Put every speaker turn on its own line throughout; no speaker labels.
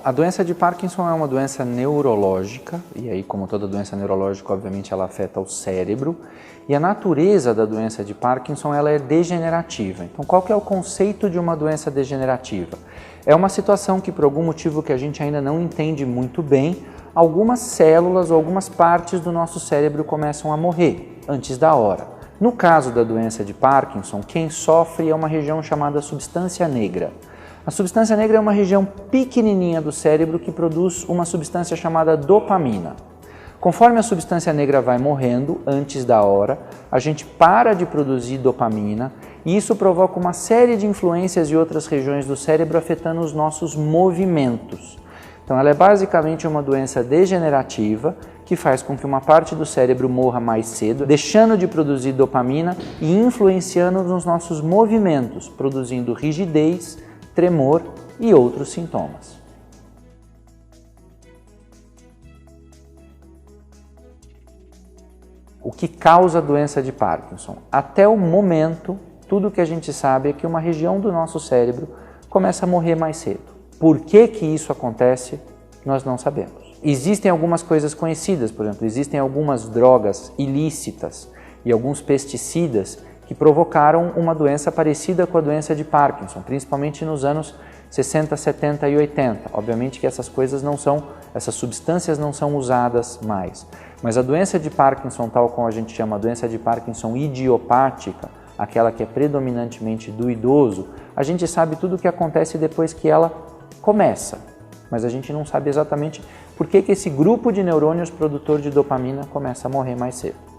A doença de Parkinson é uma doença neurológica, e aí, como toda doença neurológica, obviamente ela afeta o cérebro, e a natureza da doença de Parkinson ela é degenerativa. Então, qual que é o conceito de uma doença degenerativa? É uma situação que, por algum motivo que a gente ainda não entende muito bem, algumas células ou algumas partes do nosso cérebro começam a morrer antes da hora. No caso da doença de Parkinson, quem sofre é uma região chamada substância negra. A substância negra é uma região pequenininha do cérebro que produz uma substância chamada dopamina. Conforme a substância negra vai morrendo antes da hora, a gente para de produzir dopamina e isso provoca uma série de influências de outras regiões do cérebro afetando os nossos movimentos. Então ela é basicamente uma doença degenerativa que faz com que uma parte do cérebro morra mais cedo, deixando de produzir dopamina e influenciando nos nossos movimentos, produzindo rigidez, tremor e outros sintomas. O que causa a doença de Parkinson? Até o momento, tudo que a gente sabe é que uma região do nosso cérebro começa a morrer mais cedo. Por que isso acontece? Nós não sabemos. Existem algumas coisas conhecidas, por exemplo, existem algumas drogas ilícitas e alguns pesticidas que provocaram uma doença parecida com a doença de Parkinson, principalmente nos anos 60, 70 e 80. Obviamente que essas substâncias não são usadas mais. Mas a doença de Parkinson, tal como a gente chama a doença de Parkinson idiopática, aquela que é predominantemente do idoso, a gente sabe tudo o que acontece depois que ela começa. Mas a gente não sabe exatamente por que esse grupo de neurônios produtor de dopamina começa a morrer mais cedo.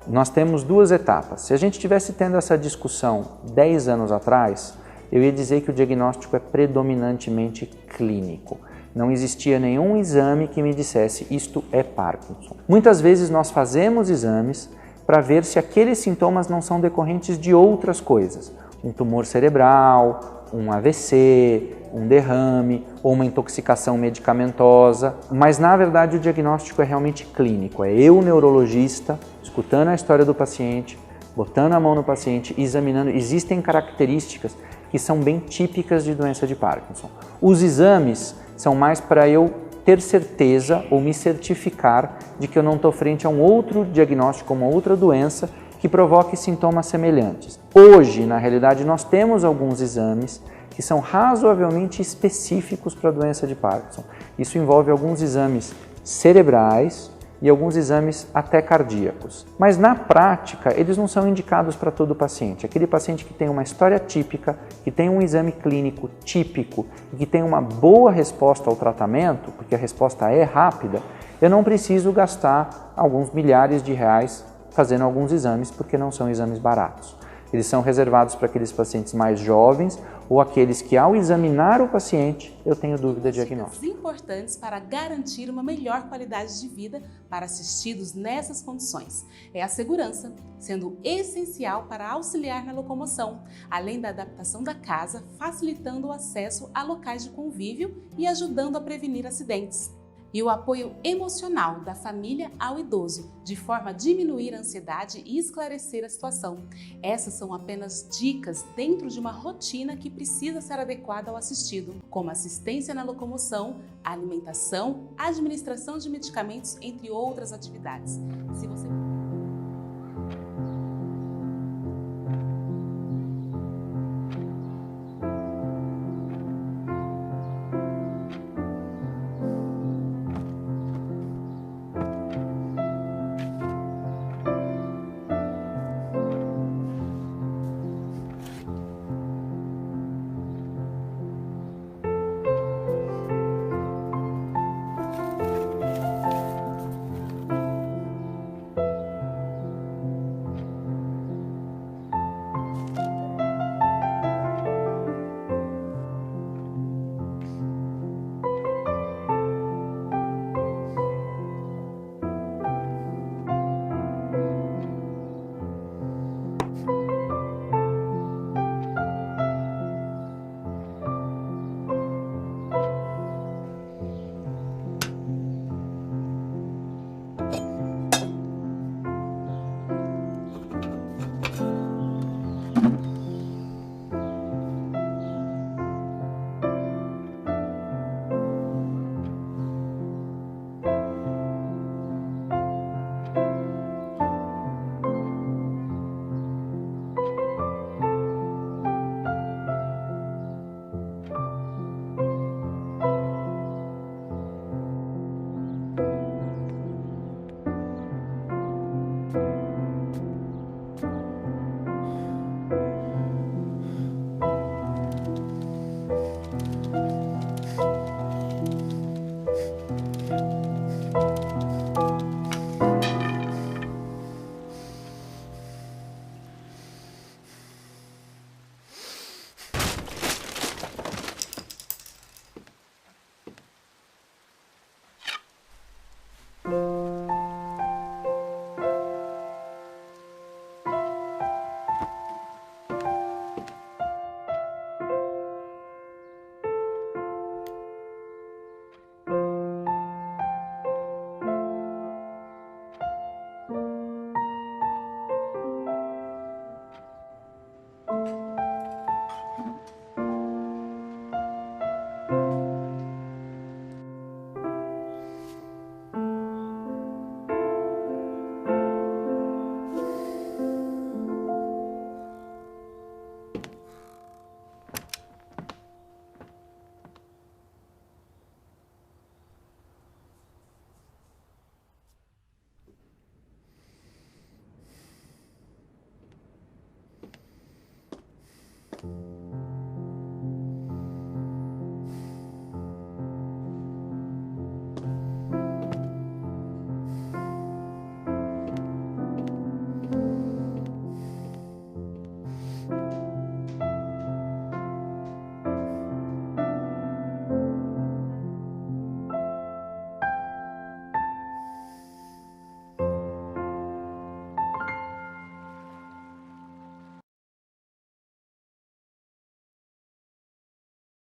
Nós temos duas etapas. Se a gente estivesse tendo essa discussão 10 anos atrás, eu ia dizer que o diagnóstico é predominantemente clínico. Não existia nenhum exame que me dissesse isto é Parkinson. Muitas vezes nós fazemos exames para ver se aqueles sintomas não são decorrentes de outras coisas. Um tumor cerebral, um AVC, um derrame ou uma intoxicação medicamentosa. Mas na verdade o diagnóstico é realmente clínico. É eu, neurologista, escutando a história do paciente, botando a mão no paciente, examinando. Existem características que são bem típicas de doença de Parkinson. Os exames são mais para eu ter certeza ou me certificar de que eu não estou frente a um outro diagnóstico, uma outra doença que provoque sintomas semelhantes. Hoje, na realidade, nós temos alguns exames que são razoavelmente específicos para a doença de Parkinson. Isso envolve alguns exames cerebrais e alguns exames até cardíacos. Mas na prática, eles não são indicados para todo paciente. Aquele paciente que tem uma história típica, que tem um exame clínico típico e que tem uma boa resposta ao tratamento, porque a resposta é rápida, eu não preciso gastar alguns milhares de reais fazendo alguns exames, porque não são exames baratos. Eles são reservados para aqueles pacientes mais jovens ou aqueles que, ao examinar o paciente, eu tenho dúvida diagnóstica.
Importantes para garantir uma melhor qualidade de vida para assistidos nessas condições. É a segurança, sendo essencial para auxiliar na locomoção, além da adaptação da casa, facilitando o acesso a locais de convívio e ajudando a prevenir acidentes. E o apoio emocional da família ao idoso, de forma a diminuir a ansiedade e esclarecer a situação. Essas são apenas dicas dentro de uma rotina que precisa ser adequada ao assistido, como assistência na locomoção, alimentação, administração de medicamentos, entre outras atividades. Se você...
Música